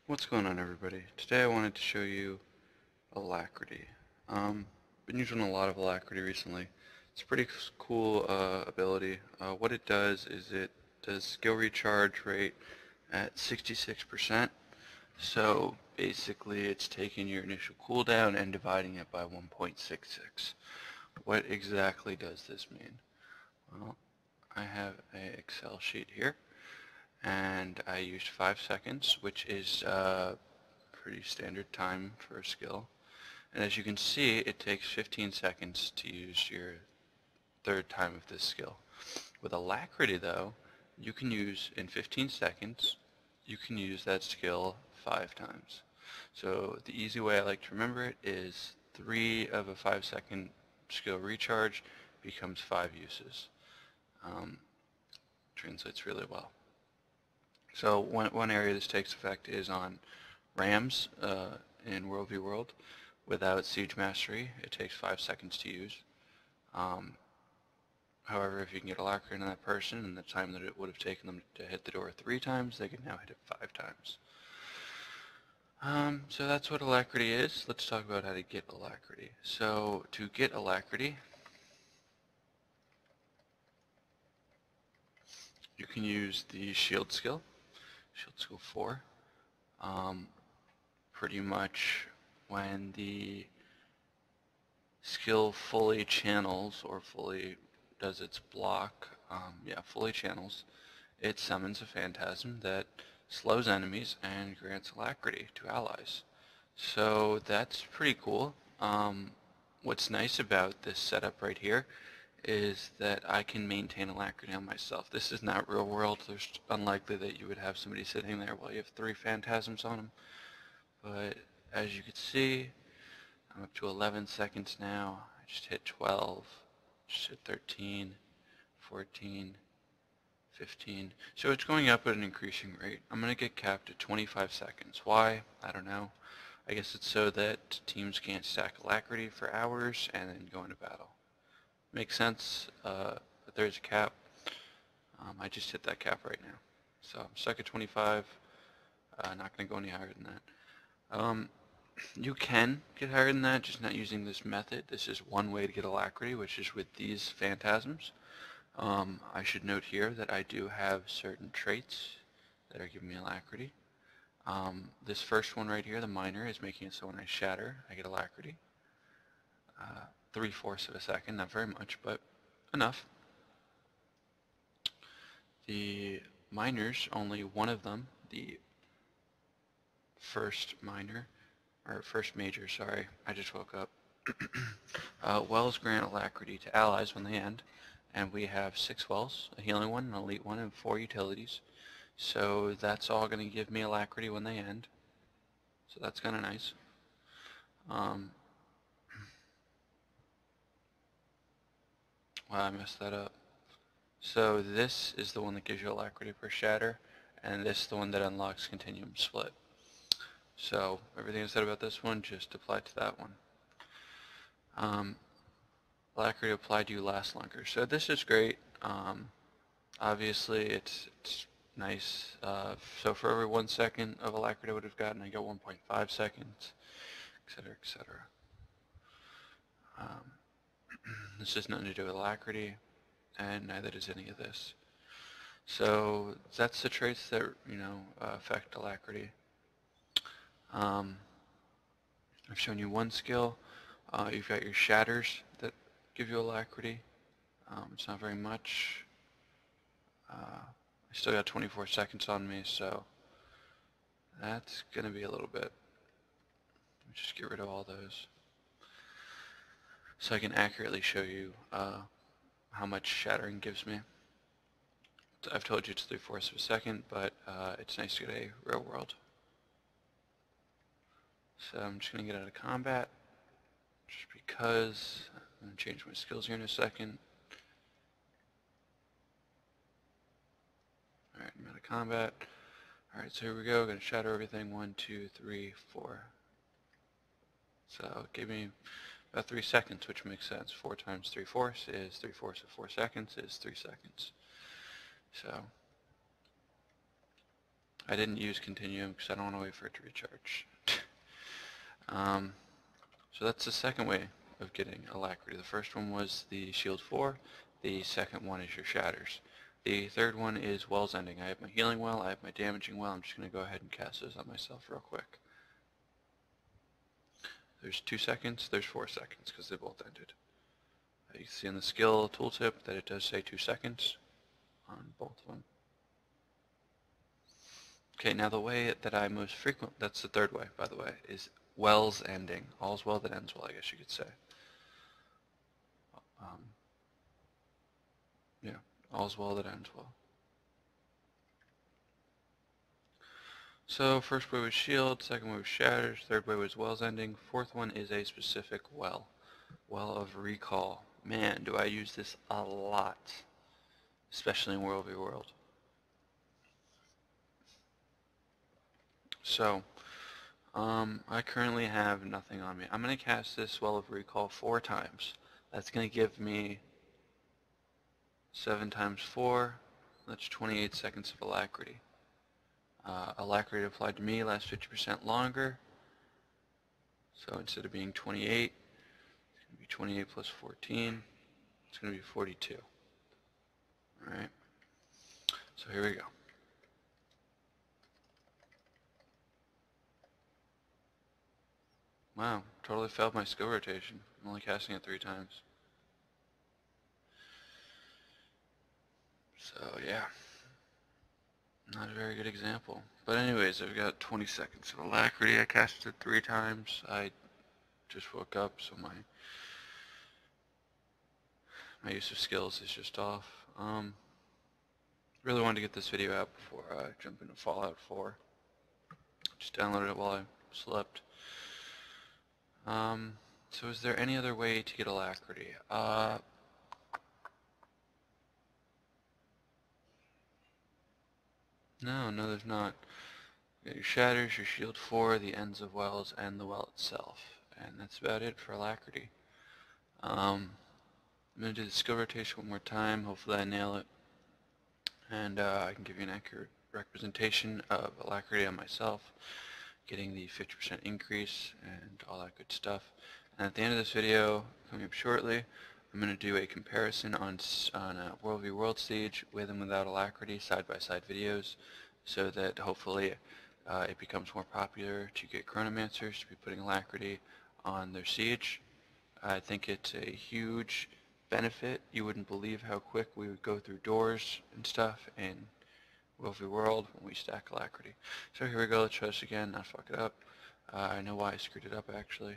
What's going on, everybody? Today I wanted to show you Alacrity. Been using a lot of Alacrity recently. It's a pretty cool ability. What it does is it does skill recharge rate at 66%. So basically it's taking your initial cooldown and dividing it by 1.66. What exactly does this mean? Well, I have an Excel sheet here, and I used 5 seconds, which is pretty standard time for a skill. And as you can see, it takes 15 seconds to use your third time of this skill. With Alacrity, though, you can use, in 15 seconds, you can use that skill 5 times. So the easy way I like to remember it is 3 of a 5-second skill recharge becomes 5 uses. Translates really well. So one area this takes effect is on Rams in World v World. Without Siege Mastery, it takes 5 seconds to use. However, if you can get Alacrity on that person in the time that it would have taken them to hit the door 3 times, they can now hit it 5 times. So that's what Alacrity is. Let's talk about how to get Alacrity. So to get Alacrity, you can use the Shield skill, Shield skill 4. Pretty much when the skill fully channels or fully does its block, fully channels, it summons a phantasm that slows enemies and grants Alacrity to allies. So that's pretty cool. What's nice about this setup right here is that I can maintain Alacrity on myself. This is not real world. There's unlikely that you would have somebody sitting there while you have 3 phantasms on them. But as you can see, I'm up to 11 seconds now. I just hit 12, just hit 13, 14, 15. So it's going up at an increasing rate. I'm going to get capped at 25 seconds. Why? I don't know. I guess it's so that teams can't stack Alacrity for hours and then go into battle. Makes sense, but there's a cap. I just hit that cap right now. So I'm stuck at 25. Not going to go any higher than that. You can get higher than that, just not using this method. This is one way to get Alacrity, which is with these phantasms. I should note here that I do have certain traits that are giving me Alacrity. This first one right here, the minor, is making it so when I shatter, I get Alacrity. 3/4 of a second, not very much, but enough. The minors, only one of them, the first minor, or first major, sorry, I just woke up. Wells grant Alacrity to allies when they end, and we have 6 wells, a healing one, an elite one, and 4 utilities. So that's all going to give me Alacrity when they end. So that's kind of nice. Wow, I messed that up. So this is the one that gives you Alacrity per shatter, and this is the one that unlocks Continuum Split. So everything I said about this one just applied to that one. Alacrity applied to you lasts longer. So this is great. Obviously it's nice. So for every 1 second of Alacrity I would have gotten, I get 1.5 seconds, etc., etc. This has nothing to do with Alacrity, and neither does any of this. So that's the traits that affect Alacrity. I've shown you one skill. You've got your shatters that give you Alacrity. It's not very much. I still got 24 seconds on me, so that's going to be a little bit. Let me just get rid of all those so I can accurately show you how much shattering gives me. I've told you it's 3/4 of a second, but it's nice to get a real world. So I'm just going to get out of combat, just because I'm going to change my skills here in a second. Alright, I'm out of combat. Alright, so here we go. Going to shatter everything. 1, 2, 3, 4. So it gave me about 3 seconds, which makes sense. 4 times 3/4 is 3/4 of 4 seconds is 3 seconds. So I didn't use Continuum because I don't want to wait for it to recharge. So that's the second way of getting Alacrity. The first one was the Shield 4. The second one is your Shatters. The third one is Wells Ending. I have my Healing Well, I have my Damaging Well. I'm just going to go ahead and cast those on myself real quick. There's 2 seconds, there's 4 seconds because they both ended. You can see on the skill tooltip that it does say 2 seconds on both of them. Okay, now the way that I most frequent, that's the third way, by the way, is Wells Ending. All's well that ends well, I guess you could say. Yeah, all's well that ends well. So first way was Shield, second way was Shatters, third way was Wells Ending, fourth one is a specific well. Well of Recall. Man, do I use this a lot, especially in World v. World. So, I currently have nothing on me. I'm going to cast this Well of Recall 4 times. That's going to give me 7 times 4, that's 28 seconds of Alacrity. Alacrity applied to me lasts 50% longer, so instead of being 28, it's going to be 28 plus 14, it's going to be 42. Alright, so here we go. Wow, totally failed my skill rotation. I'm only casting it 3 times. So yeah, not a very good example. But anyways, I've got 20 seconds of Alacrity. I casted it 3 times. I just woke up, so my use of skills is just off. Really wanted to get this video out before I jump into Fallout 4. Just downloaded it while I slept. So is there any other way to get Alacrity? No, there's not. You got your Shatters, your Shield 4, the Ends of Wells, and the well itself. And that's about it for Alacrity. I'm going to do the skill rotation one more time. Hopefully I nail it. And I can give you an accurate representation of Alacrity on myself, getting the 50% increase and all that good stuff. And at the end of this video, coming up shortly, I'm going to do a comparison on a World v. World stage with and without Alacrity, side-by-side videos, so that hopefully it becomes more popular to get Chronomancers to be putting Alacrity on their siege. I think it's a huge benefit. You wouldn't believe how quick we would go through doors and stuff in World v. World when we stack Alacrity. So here we go, let's try this again, not fuck it up. I know why I screwed it up actually.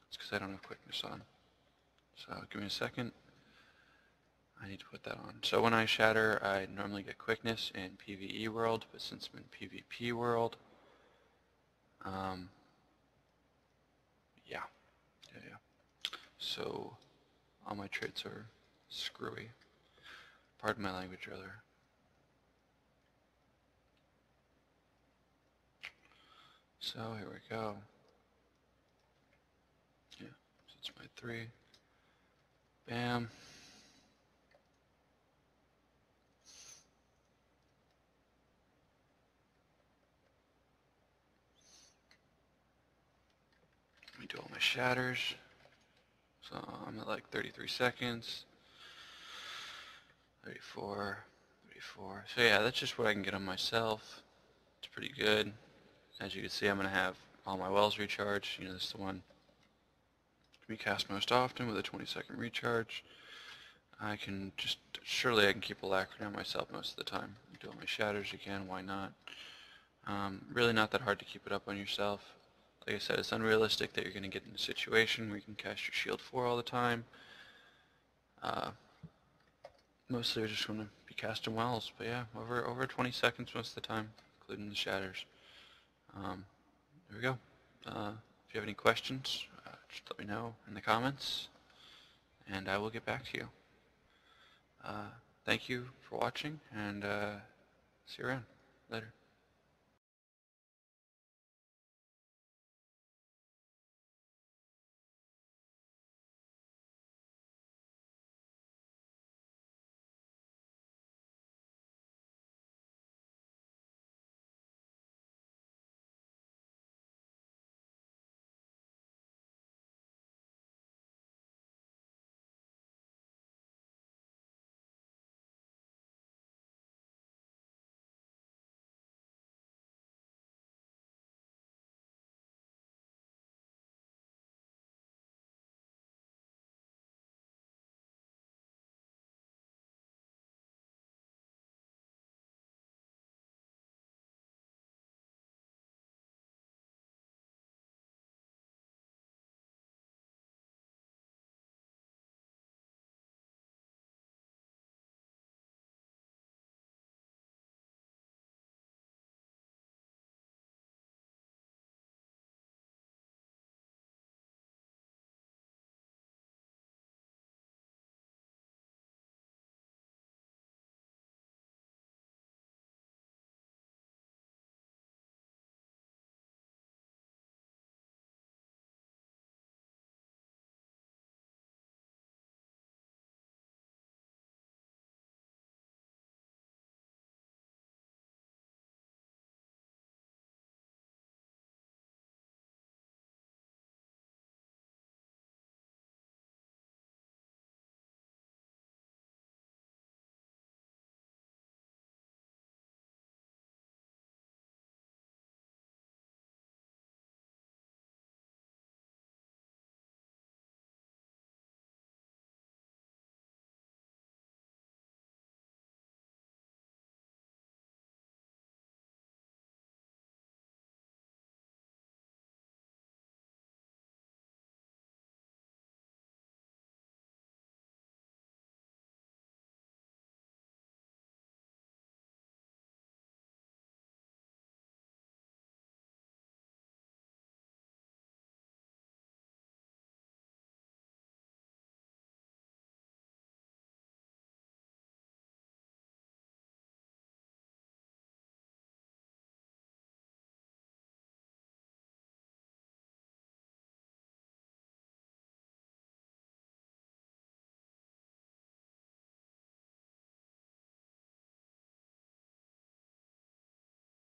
It's because I don't have quickness on. So give me a second. I need to put that on. So when I shatter, I normally get quickness in PvE world, but since I'm in PvP world, yeah. So all my traits are screwy. Pardon my language, rather. So here we go. Yeah, so it's my 3. Bam. Let me do all my shatters. So I'm at like 33 seconds. 34. So yeah, that's just what I can get on myself. It's pretty good. As you can see, I'm going to have all my wells recharged. You know, this is the one we cast most often with a 20-second recharge. I can just, surely I can keep Alacrity on myself most of the time. Do all my shatters again, why not? Really not that hard to keep it up on yourself. Like I said, it's unrealistic that you're going to get in a situation where you can cast your Shield 4 all the time. Mostly we're just going to be casting wells, but yeah, over 20 seconds most of the time, including the shatters. There we go. If you have any questions, just let me know in the comments, and I will get back to you. Thank you for watching, and see you around. Later.